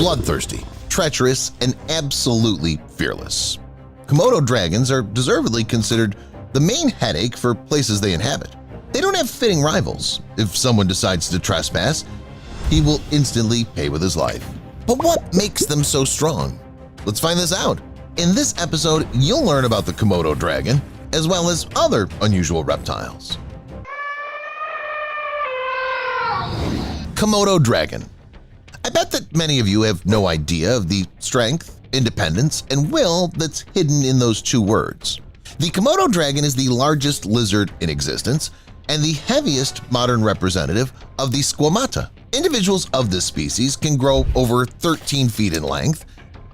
bloodthirsty, treacherous, and absolutely fearless. Komodo dragons are deservedly considered the main headache for places they inhabit. They don't have fitting rivals. If someone decides to trespass, he will instantly pay with his life. But what makes them so strong? Let's find this out. In this episode, you'll learn about the Komodo dragon, as well as other unusual reptiles. Komodo dragon. I bet that many of you have no idea of the strength, independence, and will that's hidden in those two words. The Komodo dragon is the largest lizard in existence and the heaviest modern representative of the squamata. Individuals of this species can grow over 13 feet in length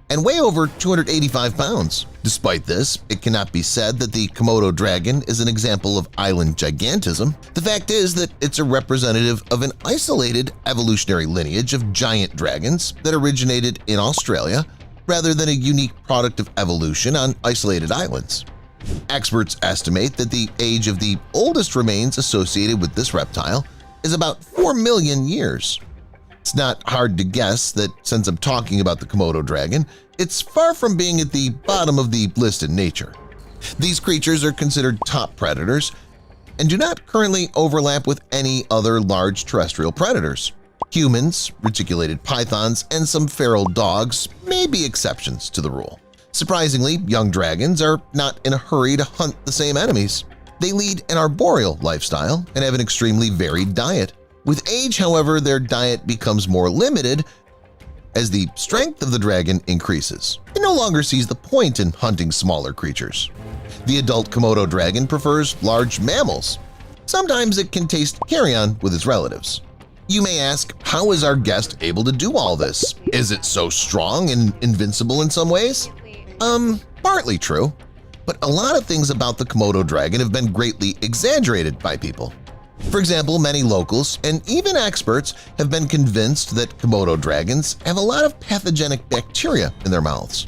and weigh over 285 pounds. Despite this, it cannot be said that the Komodo dragon is an example of island gigantism. The fact is that it's a representative of an isolated evolutionary lineage of giant dragons that originated in Australia rather than a unique product of evolution on isolated islands. Experts estimate that the age of the oldest remains associated with this reptile is about 4 million years. It's not hard to guess that since I'm talking about the Komodo dragon, it's far from being at the bottom of the list in nature. These creatures are considered top predators and do not currently overlap with any other large terrestrial predators. Humans, reticulated pythons, and some feral dogs may be exceptions to the rule. Surprisingly, young dragons are not in a hurry to hunt the same enemies. They lead an arboreal lifestyle and have an extremely varied diet. With age, however, their diet becomes more limited as the strength of the dragon increases. It no longer sees the point in hunting smaller creatures. The adult Komodo dragon prefers large mammals. Sometimes it can taste carrion with its relatives. You may ask, how is our guest able to do all this? Is it so strong and invincible in some ways? Partly true, but a lot of things about the Komodo dragon have been greatly exaggerated by people. For example, many locals and even experts have been convinced that Komodo dragons have a lot of pathogenic bacteria in their mouths.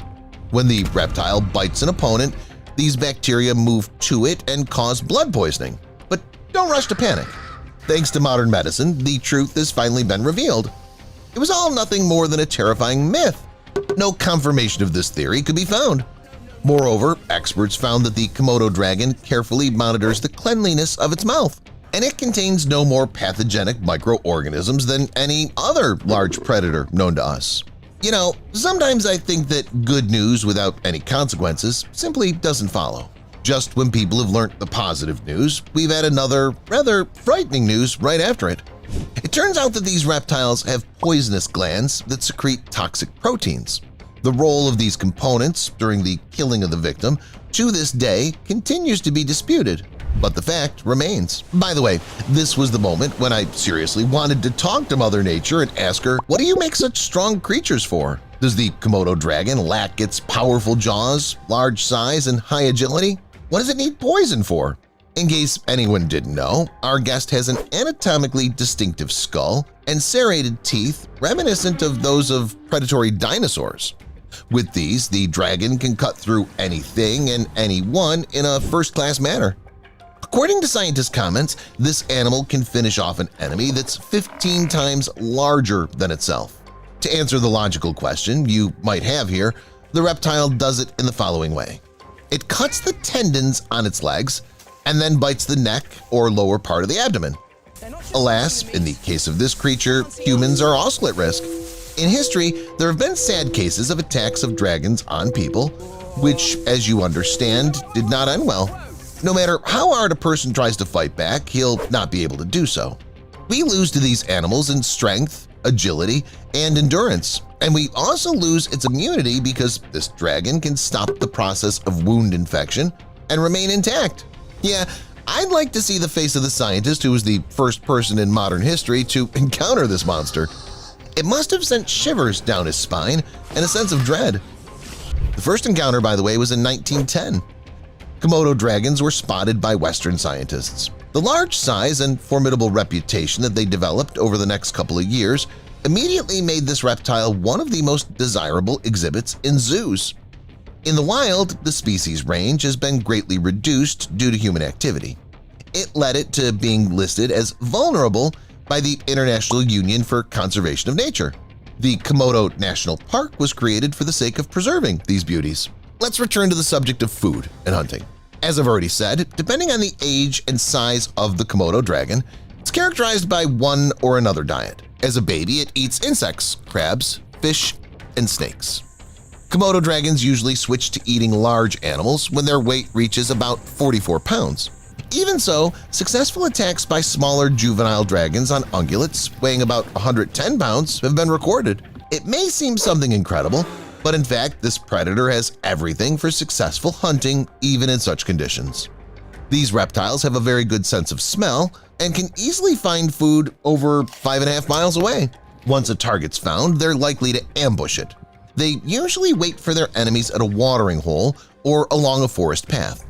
When the reptile bites an opponent, these bacteria move to it and cause blood poisoning. But don't rush to panic. Thanks to modern medicine, the truth has finally been revealed. It was all nothing more than a terrifying myth. No confirmation of this theory could be found. Moreover, experts found that the Komodo dragon carefully monitors the cleanliness of its mouth, and it contains no more pathogenic microorganisms than any other large predator known to us. You know, sometimes I think that good news without any consequences simply doesn't follow. Just when people have learned the positive news, we've had another rather frightening news right after it. It turns out that these reptiles have poisonous glands that secrete toxic proteins. The role of these components during the killing of the victim to this day continues to be disputed, but the fact remains. By the way, this was the moment when I seriously wanted to talk to Mother Nature and ask her, what do you make such strong creatures for? Does the Komodo dragon lack its powerful jaws, large size, and high agility? What does it need poison for? In case anyone didn't know, our guest has an anatomically distinctive skull and serrated teeth reminiscent of those of predatory dinosaurs. With these, the dragon can cut through anything and anyone in a first-class manner. According to scientists' comments, this animal can finish off an enemy that's 15 times larger than itself. To answer the logical question you might have here, the reptile does it in the following way. It cuts the tendons on its legs and then bites the neck or lower part of the abdomen. Alas, in the case of this creature, humans are also at risk. In history, there have been sad cases of attacks of dragons on people, which, as you understand, did not end well. No matter how hard a person tries to fight back, he'll not be able to do so. We lose to these animals in strength, agility, and endurance, and we also lose its immunity because this dragon can stop the process of wound infection and remain intact. Yeah, I'd like to see the face of the scientist who was the first person in modern history to encounter this monster. It must have sent shivers down his spine and a sense of dread. The first encounter, by the way, was in 1910. Komodo dragons were spotted by Western scientists. The large size and formidable reputation that they developed over the next couple of years immediately made this reptile one of the most desirable exhibits in zoos. In the wild, the species range has been greatly reduced due to human activity. It led it to being listed as vulnerable by the International Union for Conservation of Nature. The Komodo National Park was created for the sake of preserving these beauties. Let's return to the subject of food and hunting. As I've already said, depending on the age and size of the Komodo dragon, it's characterized by one or another diet. As a baby, it eats insects, crabs, fish, and snakes. Komodo dragons usually switch to eating large animals when their weight reaches about 44 pounds. Even so, successful attacks by smaller juvenile dragons on ungulates weighing about 110 pounds have been recorded. It may seem something incredible, but in fact this predator has everything for successful hunting even in such conditions. These reptiles have a very good sense of smell and can easily find food over 5.5 miles away. Once a target's found, they're likely to ambush it. They usually wait for their enemies at a watering hole or along a forest path.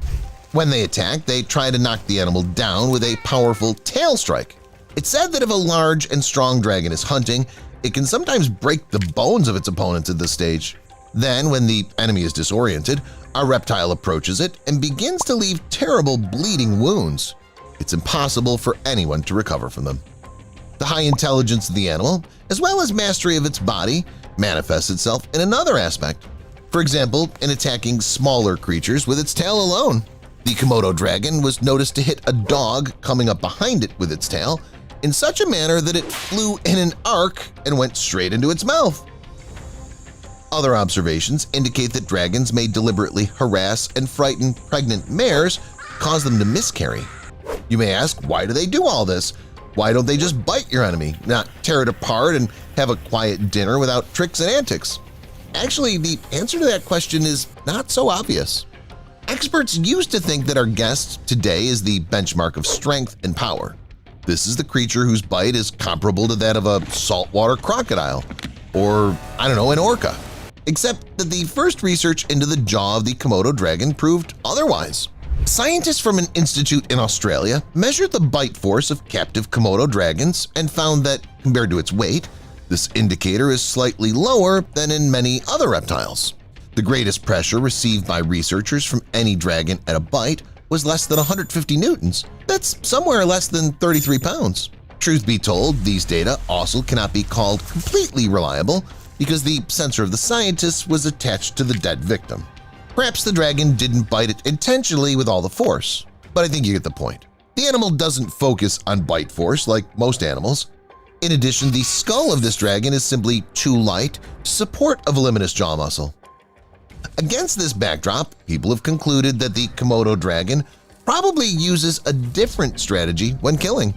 When they attack, they try to knock the animal down with a powerful tail strike. It's said that if a large and strong dragon is hunting, it can sometimes break the bones of its opponents at this stage. Then, when the enemy is disoriented, a reptile approaches it and begins to leave terrible bleeding wounds. It's impossible for anyone to recover from them. The high intelligence of the animal, as well as mastery of its body, manifests itself in another aspect. For example, in attacking smaller creatures with its tail alone. The Komodo dragon was noticed to hit a dog coming up behind it with its tail in such a manner that it flew in an arc and went straight into its mouth. Other observations indicate that dragons may deliberately harass and frighten pregnant mares, cause them to miscarry. You may ask, why do they do all this? Why don't they just bite your enemy, not tear it apart and have a quiet dinner without tricks and antics? Actually, the answer to that question is not so obvious. Experts used to think that our guest today is the benchmark of strength and power. This is the creature whose bite is comparable to that of a saltwater crocodile, or, I don't know, an orca. Except that the first research into the jaw of the Komodo dragon proved otherwise. Scientists from an institute in Australia measured the bite force of captive Komodo dragons and found that, compared to its weight, this indicator is slightly lower than in many other reptiles. The greatest pressure received by researchers from any dragon at a bite was less than 150 newtons. That's somewhere less than 33 pounds. Truth be told, these data also cannot be called completely reliable because the sensor of the scientists was attached to the dead victim. Perhaps the dragon didn't bite it intentionally with all the force, but I think you get the point. The animal doesn't focus on bite force like most animals. In addition, the skull of this dragon is simply too light to support a voluminous jaw muscle. Against this backdrop, people have concluded that the Komodo dragon probably uses a different strategy when killing.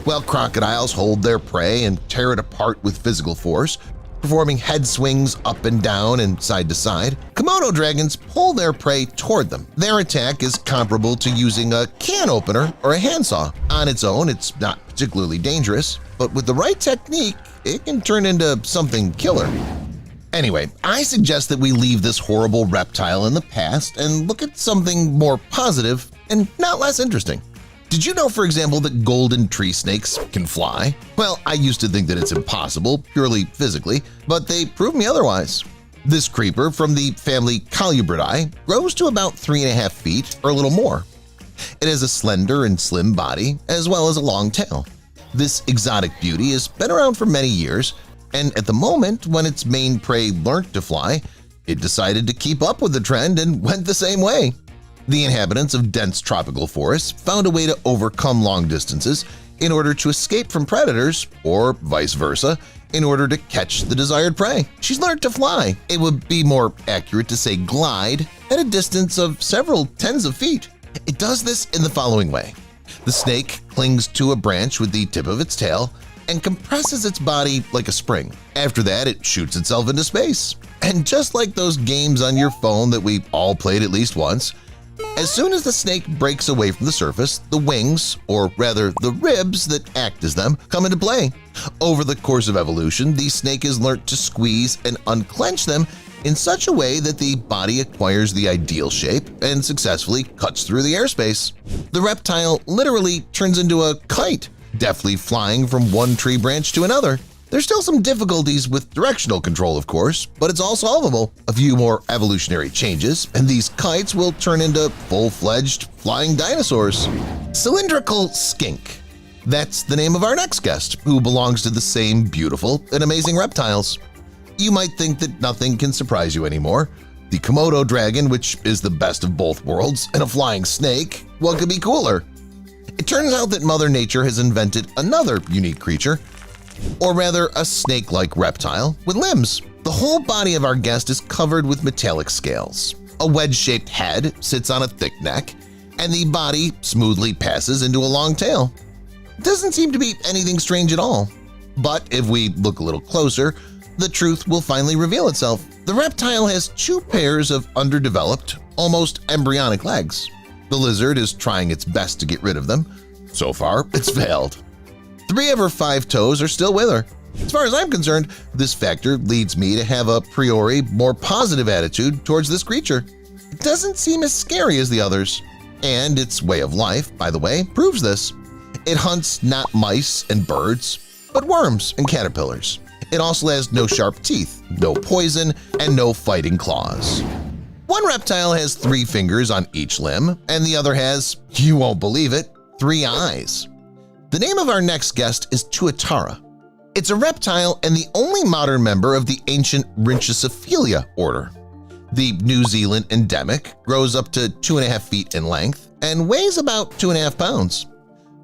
While crocodiles hold their prey and tear it apart with physical force, performing head swings up and down and side to side, Komodo dragons pull their prey toward them. Their attack is comparable to using a can opener or a handsaw. On its own, it's not particularly dangerous, but with the right technique, it can turn into something killer. Anyway, I suggest that we leave this horrible reptile in the past and look at something more positive and not less interesting. Did you know, for example, that golden tree snakes can fly? Well, I used to think that it's impossible, purely physically, but they proved me otherwise. This creeper from the family Colubridae grows to about 3.5 feet or a little more. It has a slender and slim body as well as a long tail. This exotic beauty has been around for many years, and at the moment when its main prey learned to fly, it decided to keep up with the trend and went the same way. The inhabitants of dense tropical forests found a way to overcome long distances in order to escape from predators, or vice versa, in order to catch the desired prey. She's learned to fly. It would be more accurate to say glide at a distance of several tens of feet. It does this in the following way. The snake clings to a branch with the tip of its tail and compresses its body like a spring. After that, it shoots itself into space. And just like those games on your phone that we all played at least once, as soon as the snake breaks away from the surface, the wings, or rather the ribs that act as them, come into play. Over the course of evolution, the snake has learned to squeeze and unclench them in such a way that the body acquires the ideal shape and successfully cuts through the airspace. The reptile literally turns into a kite, deftly flying from one tree branch to another. There's still some difficulties with directional control, of course, but it's all solvable. A few more evolutionary changes, and these kites will turn into full-fledged flying dinosaurs. Cylindrical skink. That's the name of our next guest, who belongs to the same beautiful and amazing reptiles. You might think that nothing can surprise you anymore. The Komodo dragon, which is the best of both worlds, and a flying snake, what could be cooler? It turns out that Mother Nature has invented another unique creature, or rather a snake-like reptile with limbs. The whole body of our guest is covered with metallic scales. A wedge-shaped head sits on a thick neck, and the body smoothly passes into a long tail. It doesn't seem to be anything strange at all. But if we look a little closer, the truth will finally reveal itself. The reptile has 2 pairs of underdeveloped, almost embryonic legs. The lizard is trying its best to get rid of them. So far, it's failed. 3 of her 5 toes are still with her. As far as I'm concerned, this factor leads me to have a priori more positive attitude towards this creature. It doesn't seem as scary as the others. And its way of life, by the way, proves this. It hunts not mice and birds, but worms and caterpillars. It also has no sharp teeth, no poison, and no fighting claws. One reptile has 3 fingers on each limb, and the other has, you won't believe it, 3 eyes. The name of our next guest is Tuatara. It's a reptile and the only modern member of the ancient Rhynchocephalia order. The New Zealand endemic grows up to 2.5 feet in length and weighs about 2.5 pounds.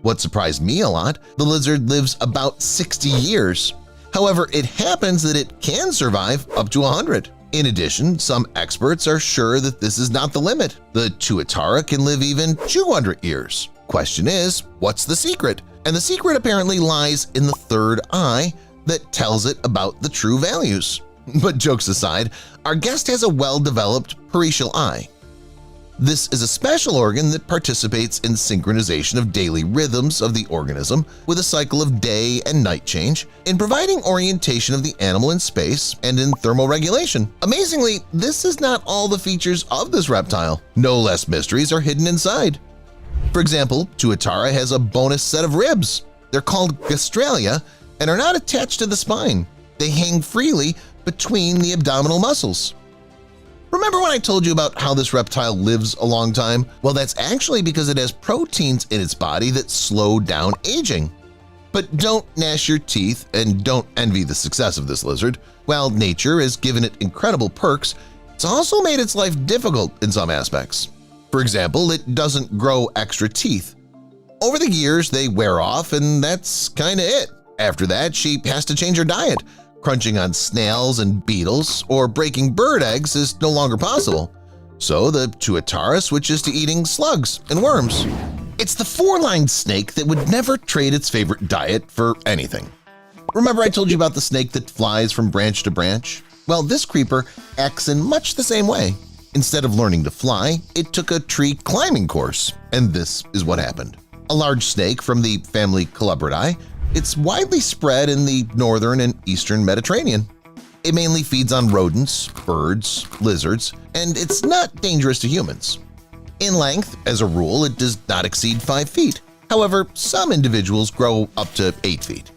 What surprised me a lot, the lizard lives about 60 years. However, it happens that it can survive up to 100. In addition, some experts are sure that this is not the limit. The Tuatara can live even 200 years. Question is, what's the secret? And the secret apparently lies in the 3rd eye that tells it about the true values. But jokes aside, our guest has a well-developed parietal eye. This is a special organ that participates in synchronization of daily rhythms of the organism with a cycle of day and night change in providing orientation of the animal in space and in thermal regulation. Amazingly, this is not all the features of this reptile. No less mysteries are hidden inside. For example, Tuatara has a bonus set of ribs. They're called gastralia and are not attached to the spine. They hang freely between the abdominal muscles. Remember when I told you about how this reptile lives a long time? Well, that's actually because it has proteins in its body that slow down aging. But don't gnash your teeth and don't envy the success of this lizard. While nature has given it incredible perks, it's also made its life difficult in some aspects. For example, it doesn't grow extra teeth. Over the years, they wear off and that's kinda it. After that, she has to change her diet. Crunching on snails and beetles or breaking bird eggs is no longer possible. So the Tuatara switches to eating slugs and worms. It's the 4-lined snake that would never trade its favorite diet for anything. Remember I told you about the snake that flies from branch to branch? Well, this creeper acts in much the same way. Instead of learning to fly, it took a tree climbing course, and this is what happened. A large snake from the family Colubridae, it's widely spread in the northern and eastern Mediterranean. It mainly feeds on rodents, birds, lizards, and it's not dangerous to humans. In length, as a rule, it does not exceed 5 feet. However, some individuals grow up to 8 feet.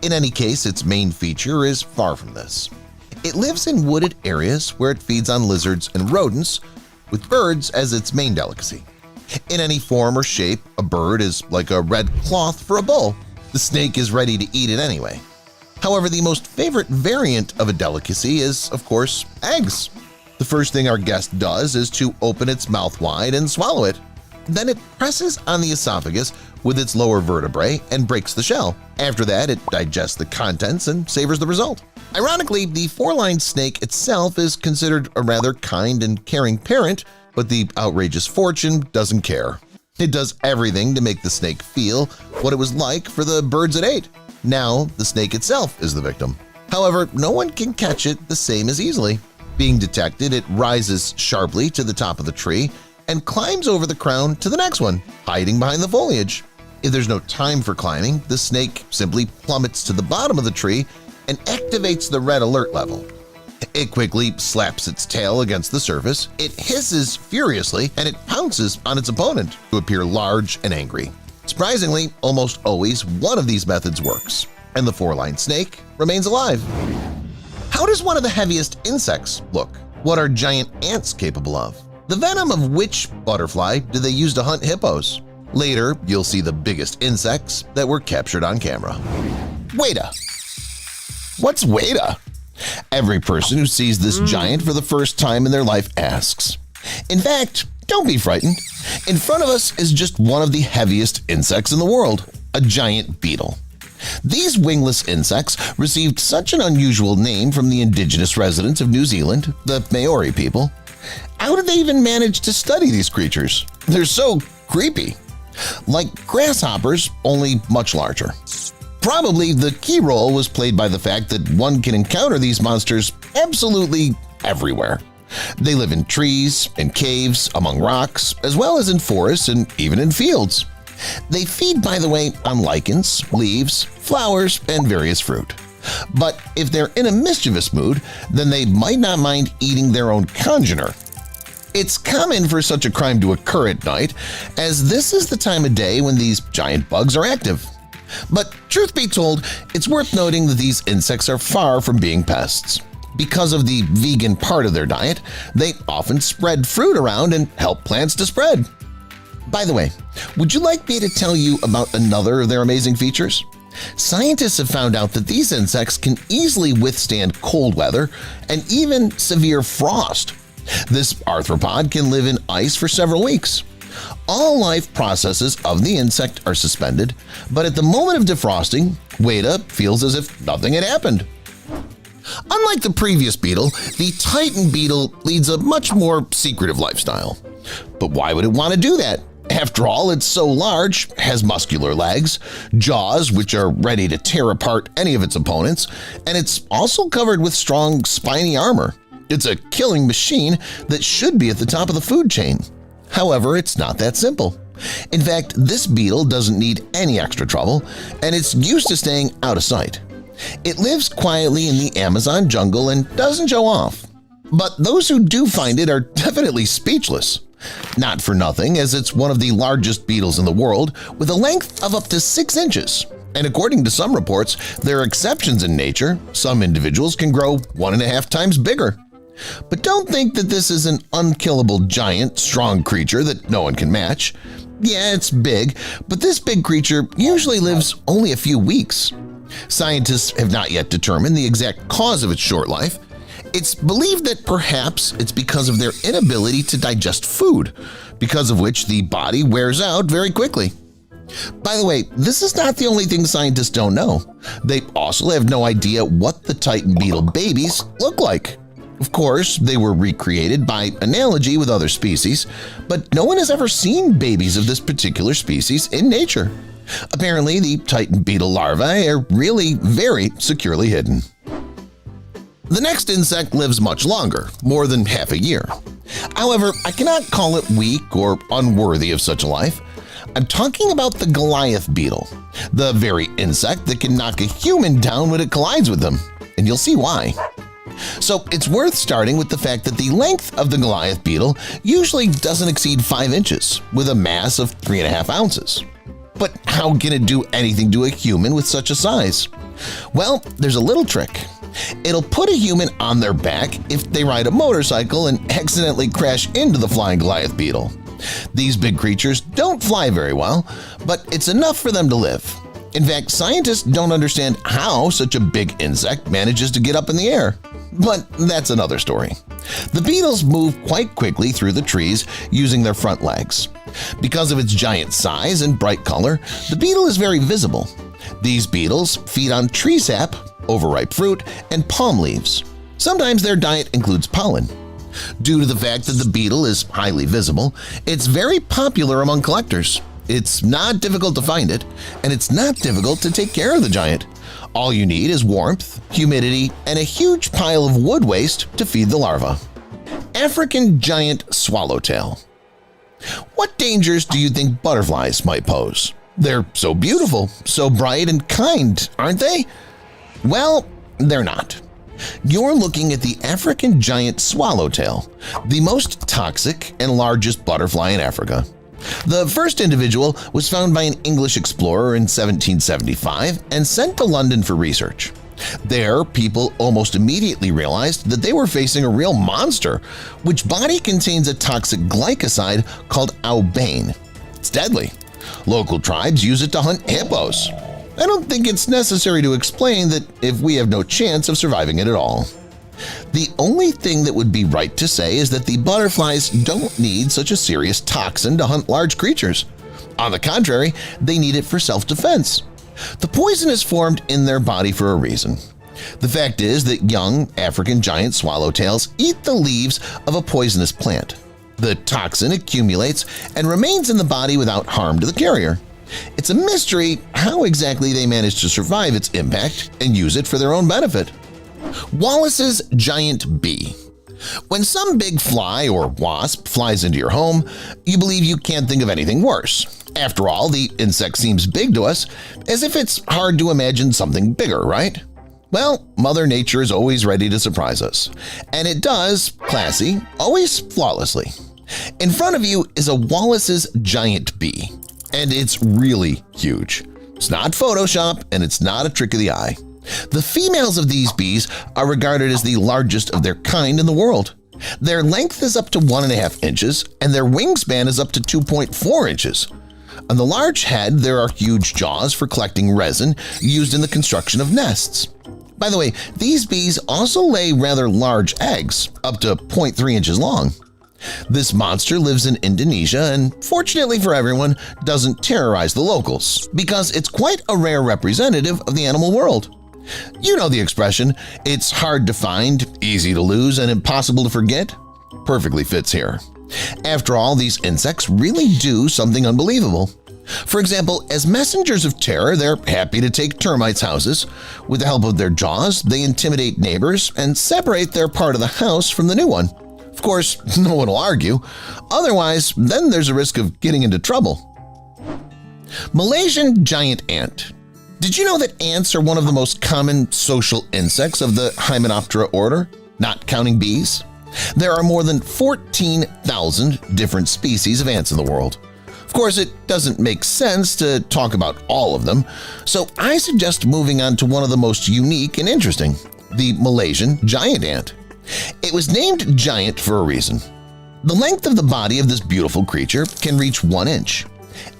In any case, its main feature is far from this. It lives in wooded areas where it feeds on lizards and rodents, with birds as its main delicacy. In any form or shape, a bird is like a red cloth for a bull. The snake is ready to eat it anyway. However, the most favorite variant of a delicacy is, of course, eggs. The first thing our guest does is to open its mouth wide and swallow it. Then it presses on the esophagus with its lower vertebrae and breaks the shell. After that, it digests the contents and savors the result. Ironically, the 4-lined snake itself is considered a rather kind and caring parent, but the outrageous fortune doesn't care. It does everything to make the snake feel what it was like for the birds it ate. Now, the snake itself is the victim. However, no one can catch it the same as easily. Being detected, it rises sharply to the top of the tree and climbs over the crown to the next one, hiding behind the foliage. If there's no time for climbing, the snake simply plummets to the bottom of the tree and activates the red alert level. It quickly slaps its tail against the surface, it hisses furiously, and it pounces on its opponent to appear large and angry. Surprisingly, almost always one of these methods works, and the 4-lined snake remains alive. How does one of the heaviest insects look? What are giant ants capable of? The venom of which butterfly do they use to hunt hippos? Later, you'll see the biggest insects that were captured on camera. Weta. What's Weta? Every person who sees this giant for the first time in their life asks. In fact, don't be frightened. In front of us is just one of the heaviest insects in the world, a giant beetle. These wingless insects received such an unusual name from the indigenous residents of New Zealand, the Maori people. How did they even manage to study these creatures? They're so creepy. Like grasshoppers, only much larger. Probably the key role was played by the fact that one can encounter these monsters absolutely everywhere. They live in trees, in caves, among rocks, as well as in forests and even in fields. They feed, by the way, on lichens, leaves, flowers, and various fruit. But if they're in a mischievous mood, then they might not mind eating their own congener. It's common for such a crime to occur at night, as this is the time of day when these giant bugs are active. But truth be told, it's worth noting that these insects are far from being pests. Because of the vegan part of their diet, they often spread fruit around and help plants to spread. By the way, would you like me to tell you about another of their amazing features? Scientists have found out that these insects can easily withstand cold weather and even severe frost. This arthropod can live in ice for several weeks. All life processes of the insect are suspended, but at the moment of defrosting, Weta feels as if nothing had happened. Unlike the previous beetle, the Titan beetle leads a much more secretive lifestyle. But why would it want to do that? After all, it's so large, has muscular legs, jaws which are ready to tear apart any of its opponents, and it's also covered with strong, spiny armor. It's a killing machine that should be at the top of the food chain. However, it's not that simple. In fact, this beetle doesn't need any extra trouble, and it's used to staying out of sight. It lives quietly in the Amazon jungle and doesn't show off. But those who do find it are definitely speechless. Not for nothing, as it's one of the largest beetles in the world with a length of up to 6 inches. And according to some reports, there are exceptions in nature. Some individuals can grow 1.5 times bigger. But don't think that this is an unkillable giant, strong creature that no one can match. Yeah, it's big, but this big creature usually lives only a few weeks. Scientists have not yet determined the exact cause of its short life. It's believed that perhaps it's because of their inability to digest food, because of which the body wears out very quickly. By the way, this is not the only thing scientists don't know. They also have no idea what the Titan beetle babies look like. Of course, they were recreated by analogy with other species, but no one has ever seen babies of this particular species in nature. Apparently, the Titan beetle larvae are really very securely hidden. The next insect lives much longer, more than half a year. However, I cannot call it weak or unworthy of such a life. I'm talking about the Goliath beetle, the very insect that can knock a human down when it collides with them, and you'll see why. So it's worth starting with the fact that the length of the Goliath beetle usually doesn't exceed 5 inches, with a mass of 3.5 ounces. But how can it do anything to a human with such a size? Well, there's a little trick. It'll put a human on their back if they ride a motorcycle and accidentally crash into the flying Goliath beetle. These big creatures don't fly very well, but it's enough for them to live. In fact, scientists don't understand how such a big insect manages to get up in the air. But that's another story. The beetles move quite quickly through the trees using their front legs. Because of its giant size and bright color, the beetle is very visible. These beetles feed on tree sap, overripe fruit, and palm leaves. Sometimes their diet includes pollen. Due to the fact that the beetle is highly visible, it's very popular among collectors. It's not difficult to find it, and it's not difficult to take care of the giant. All you need is warmth, humidity, and a huge pile of wood waste to feed the larva. African giant swallowtail. What dangers do you think butterflies might pose? They're so beautiful, so bright and kind, aren't they? Well, they're not. You're looking at the African giant swallowtail, the most toxic and largest butterfly in Africa. The first individual was found by an English explorer in 1775 and sent to London for research. There, people almost immediately realized that they were facing a real monster, which body contains a toxic glycoside called aubane. It's deadly. Local tribes use it to hunt hippos. I don't think it's necessary to explain that if we have no chance of surviving it at all. The only thing that would be right to say is that the butterflies don't need such a serious toxin to hunt large creatures. On the contrary, they need it for self-defense. The poison is formed in their body for a reason. The fact is that young African giant swallowtails eat the leaves of a poisonous plant. The toxin accumulates and remains in the body without harm to the carrier. It's a mystery how exactly they manage to survive its impact and use it for their own benefit. Wallace's giant bee. When some big fly or wasp flies into your home, you believe you can't think of anything worse. After all, the insect seems big to us, as if it's hard to imagine something bigger, right? Well, Mother Nature is always ready to surprise us, and it does, classy, always flawlessly. In front of you is a Wallace's giant bee, and it's really huge. It's not Photoshop, and it's not a trick of the eye. The females of these bees are regarded as the largest of their kind in the world. Their length is up to 1.5 inches, and their wingspan is up to 2.4 inches. On the large head, there are huge jaws for collecting resin used in the construction of nests. By the way, these bees also lay rather large eggs, up to 0.3 inches long. This monster lives in Indonesia and, fortunately for everyone, doesn't terrorize the locals because it's quite a rare representative of the animal world. You know the expression, it's hard to find, easy to lose, and impossible to forget? Perfectly fits here. After all, these insects really do something unbelievable. For example, as messengers of terror, they're happy to take termites' houses. With the help of their jaws, they intimidate neighbors and separate their part of the house from the new one. Of course, no one will argue. Otherwise, then there's a risk of getting into trouble. Malaysian giant ant. Did you know that ants are one of the most common social insects of the Hymenoptera order, not counting bees? There are more than 14,000 different species of ants in the world. Of course, it doesn't make sense to talk about all of them, so I suggest moving on to one of the most unique and interesting, the Malaysian giant ant. It was named giant for a reason. The length of the body of this beautiful creature can reach 1 inch.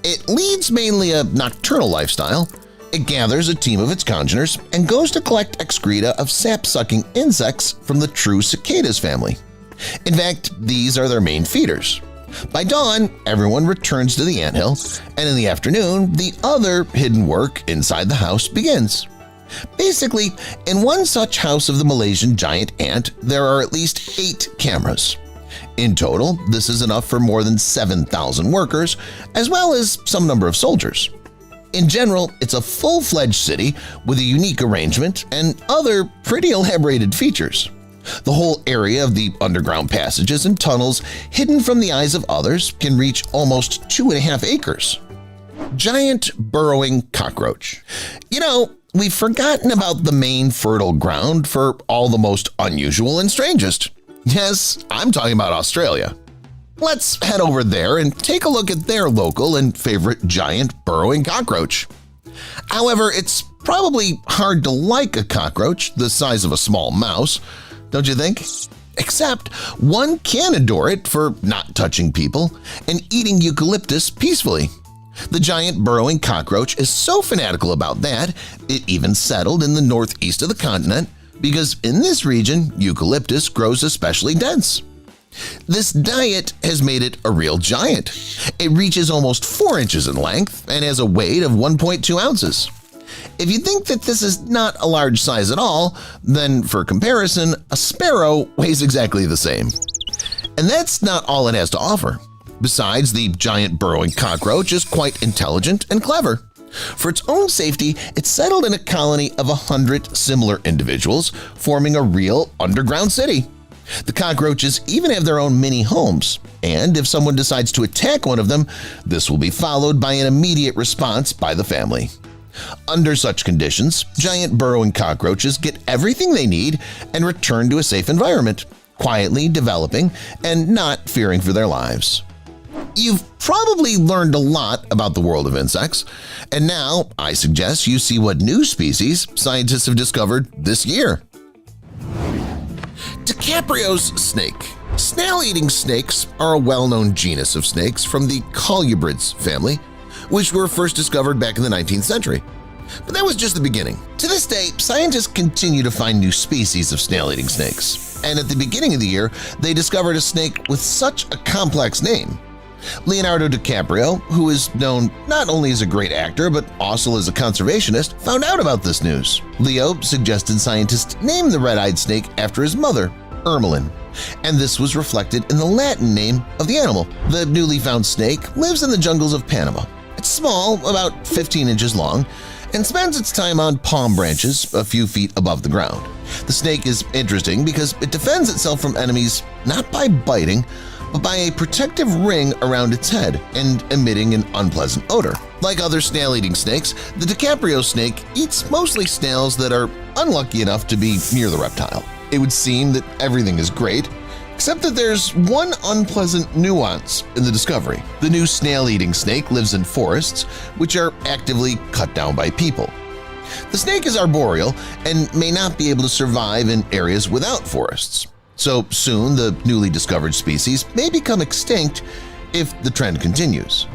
It leads mainly a nocturnal lifestyle. It gathers a team of its congeners and goes to collect excreta of sap-sucking insects from the true cicadas family. In fact, these are their main feeders. By dawn, everyone returns to the anthill, and in the afternoon, the other hidden work inside the house begins. Basically, in one such house of the Malaysian giant ant, there are at least 8 cameras. In total, this is enough for more than 7,000 workers, as well as some number of soldiers. In general, it's a full-fledged city with a unique arrangement and other pretty elaborated features. The whole area of the underground passages and tunnels hidden from the eyes of others can reach almost 2.5 acres. Giant burrowing cockroach. You know, we've forgotten about the main fertile ground for all the most unusual and strangest. Yes, I'm talking about Australia. Let's head over there and take a look at their local and favorite giant burrowing cockroach. However, it's probably hard to like a cockroach the size of a small mouse, don't you think? Except one can adore it for not touching people and eating eucalyptus peacefully. The giant burrowing cockroach is so fanatical about that, it even settled in the northeast of the continent because in this region, eucalyptus grows especially dense. This diet has made it a real giant. It reaches almost 4 inches in length and has a weight of 1.2 ounces. If you think that this is not a large size at all, then for comparison, a sparrow weighs exactly the same. And that's not all it has to offer. Besides, the giant burrowing cockroach is quite intelligent and clever. For its own safety, it settled in a colony of 100 similar individuals, forming a real underground city. The cockroaches even have their own mini homes, and if someone decides to attack one of them, this will be followed by an immediate response by the family. Under such conditions, giant burrowing cockroaches get everything they need and return to a safe environment, quietly developing and not fearing for their lives. You've probably learned a lot about the world of insects, and now I suggest you see what new species scientists have discovered this year. DiCaprio's snake. Snail-eating snakes are a well-known genus of snakes from the colubrids family, which were first discovered back in the 19th century. But that was just the beginning. To this day, scientists continue to find new species of snail-eating snakes. And at the beginning of the year, they discovered a snake with such a complex name. Leonardo DiCaprio, who is known not only as a great actor but also as a conservationist, found out about this news. Leo suggested scientists name the red-eyed snake after his mother, Ermelin, and this was reflected in the Latin name of the animal. The newly found snake lives in the jungles of Panama. It's small, about 15 inches long, and spends its time on palm branches a few feet above the ground. The snake is interesting because it defends itself from enemies not by biting, but by a protective ring around its head and emitting an unpleasant odor. Like other snail-eating snakes, the DiCaprio snake eats mostly snails that are unlucky enough to be near the reptile. It would seem that everything is great, except that there's one unpleasant nuance in the discovery. The new snail-eating snake lives in forests, which are actively cut down by people. The snake is arboreal and may not be able to survive in areas without forests. So soon the newly discovered species may become extinct if the trend continues.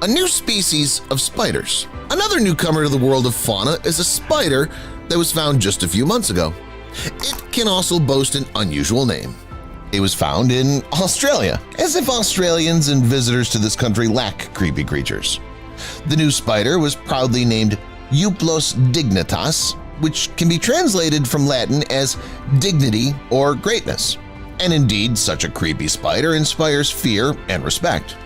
A new species of spiders. Another newcomer to the world of fauna is a spider that was found just a few months ago. It can also boast an unusual name. It was found in Australia, as if Australians and visitors to this country lack creepy creatures. The new spider was proudly named Euplos dignitas, which can be translated from Latin as dignity or greatness. And indeed, such a creepy spider inspires fear and respect.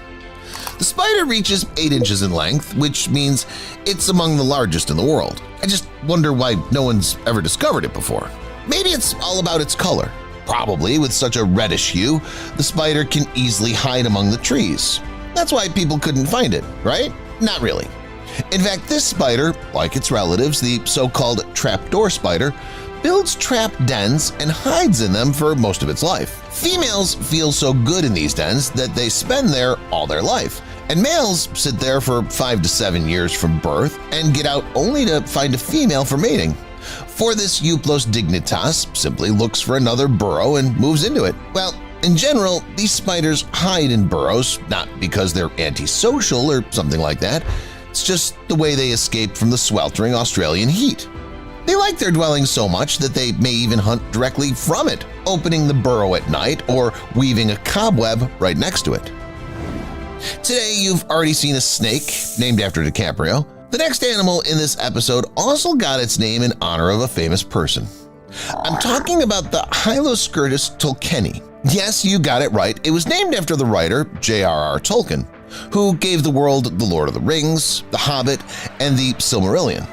The spider reaches 8 inches in length, which means it's among the largest in the world. I just wonder why no one's ever discovered it before. Maybe it's all about its color. Probably with such a reddish hue, the spider can easily hide among the trees. That's why people couldn't find it, right? Not really. In fact, this spider, like its relatives, the so-called trapdoor spider, builds trap dens and hides in them for most of its life. Females feel so good in these dens that they spend there all their life, and males sit there for 5 to 7 years from birth and get out only to find a female for mating. For this Euplos dignitas simply looks for another burrow and moves into it. Well, in general, these spiders hide in burrows not because they're antisocial or something like that. It's just the way they escape from the sweltering Australian heat. They like their dwelling so much that they may even hunt directly from it, opening the burrow at night or weaving a cobweb right next to it. Today, you've already seen a snake named after DiCaprio. The next animal in this episode also got its name in honor of a famous person. I'm talking about the Hyloskirtus tolkieni. Yes, you got it right. It was named after the writer J.R.R. Tolkien, who gave the world The Lord of the Rings, The Hobbit, and the Silmarillion.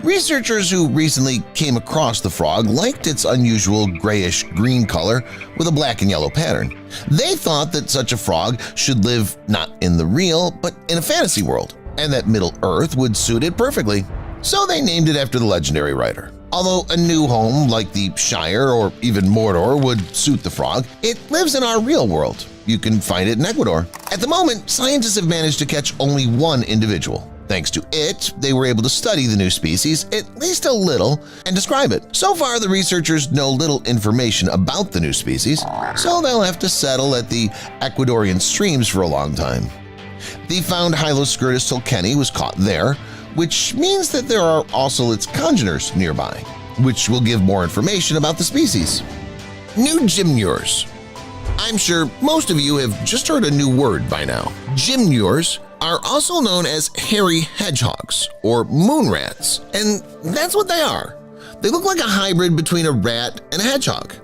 Researchers who recently came across the frog liked its unusual grayish-green color with a black and yellow pattern. They thought that such a frog should live not in the real, but in a fantasy world, and that Middle-earth would suit it perfectly. So they named it after the legendary writer. Although a new home like the Shire or even Mordor would suit the frog, it lives in our real world. You can find it in Ecuador. At the moment, scientists have managed to catch only one individual. Thanks to it, they were able to study the new species at least a little and describe it. So far, the researchers know little information about the new species, so they'll have to settle at the Ecuadorian streams for a long time. The found Hyloskirtus tolkieni was caught there, which means that there are also its congeners nearby, which will give more information about the species. New gymnures. I'm sure most of you have just heard a new word by now. Gymnures are also known as hairy hedgehogs or moon rats, and that's what they are. They look like a hybrid between a rat and a hedgehog.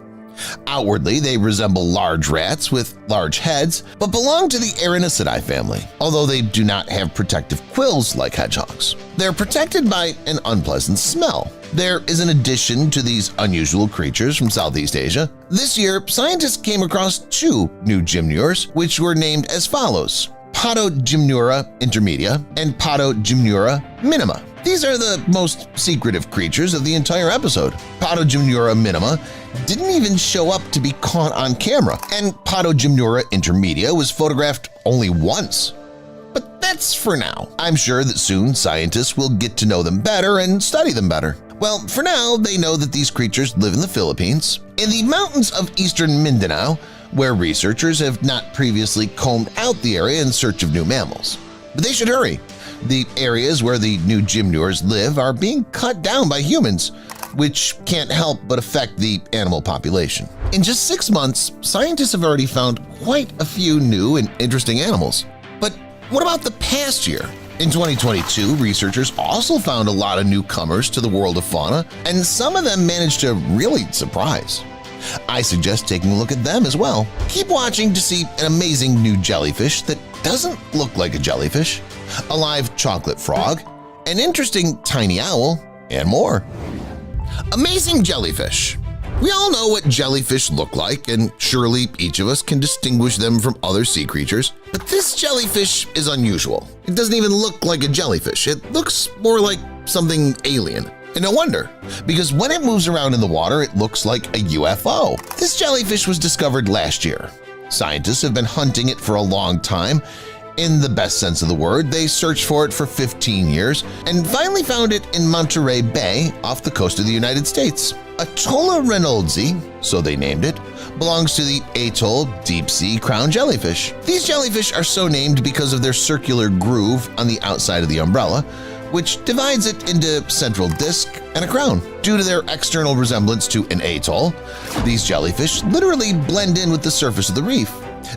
Outwardly, they resemble large rats with large heads, but belong to the Aranicidae family, although they do not have protective quills like hedgehogs. They're protected by an unpleasant smell. There is an addition to these unusual creatures from Southeast Asia. This year, scientists came across 2 new gymnures, which were named as follows: Podogymnura intermedia and Podogymnura minima. These are the most secretive creatures of the entire episode. Podogymnura minima didn't even show up to be caught on camera, and Podogymnura intermedia was photographed only once. But that's for now. I'm sure that soon scientists will get to know them better and study them better. Well, for now, they know that these creatures live in the Philippines, in the mountains of eastern Mindanao, where researchers have not previously combed out the area in search of new mammals. But they should hurry. The areas where the new gymnures live are being cut down by humans, which can't help but affect the animal population. In just 6 months, scientists have already found quite a few new and interesting animals. But what about the past year? In 2022, researchers also found a lot of newcomers to the world of fauna, and some of them managed to really surprise. I suggest taking a look at them as well. Keep watching to see an amazing new jellyfish that doesn't look like a jellyfish, a live chocolate frog, an interesting tiny owl, and more. Amazing jellyfish. We all know what jellyfish look like, and surely each of us can distinguish them from other sea creatures. But this jellyfish is unusual. It doesn't even look like a jellyfish. It looks more like something alien. And no wonder, because when it moves around in the water, it looks like a UFO. This jellyfish was discovered last year. Scientists have been hunting it for a long time. In the best sense of the word, they searched for it for 15 years and finally found it in Monterey Bay off the coast of the United States. Atolla reynoldsi, so they named it, belongs to the atoll deep-sea crown jellyfish. These jellyfish are so named because of their circular groove on the outside of the umbrella, which divides it into central disc and a crown. Due to their external resemblance to an atoll, these jellyfish literally blend in with the surface of the reef.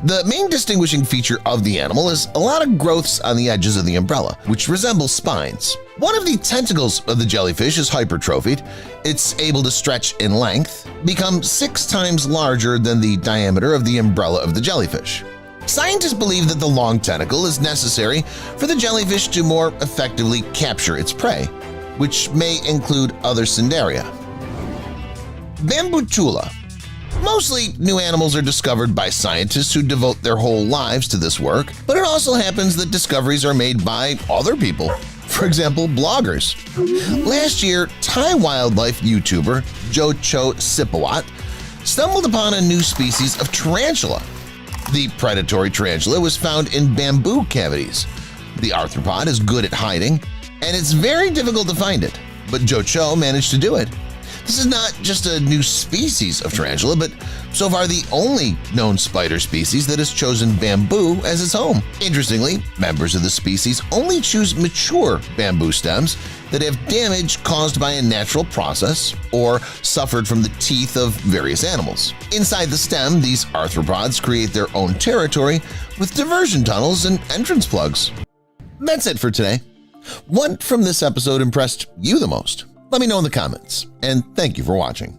The main distinguishing feature of the animal is a lot of growths on the edges of the umbrella, which resemble spines. One of the tentacles of the jellyfish is hypertrophied. It's able to stretch in length, become 6 times larger than the diameter of the umbrella of the jellyfish. Scientists believe that the long tentacle is necessary for the jellyfish to more effectively capture its prey, which may include other Cnidaria. Bambutula. Mostly new animals are discovered by scientists who devote their whole lives to this work, but it also happens that discoveries are made by other people. For example, bloggers. Last year, Thai wildlife YouTuber Jocho Sipawat stumbled upon a new species of tarantula. The predatory tarantula was found in bamboo cavities. The arthropod is good at hiding, and it's very difficult to find it, but Jocho managed to do it. This is not just a new species of tarantula, but so far the only known spider species that has chosen bamboo as its home. Interestingly, members of the species only choose mature bamboo stems that have damage caused by a natural process or suffered from the teeth of various animals. Inside the stem, these arthropods create their own territory with diversion tunnels and entrance plugs. That's it for today. What from this episode impressed you the most? Let me know in the comments, and thank you for watching.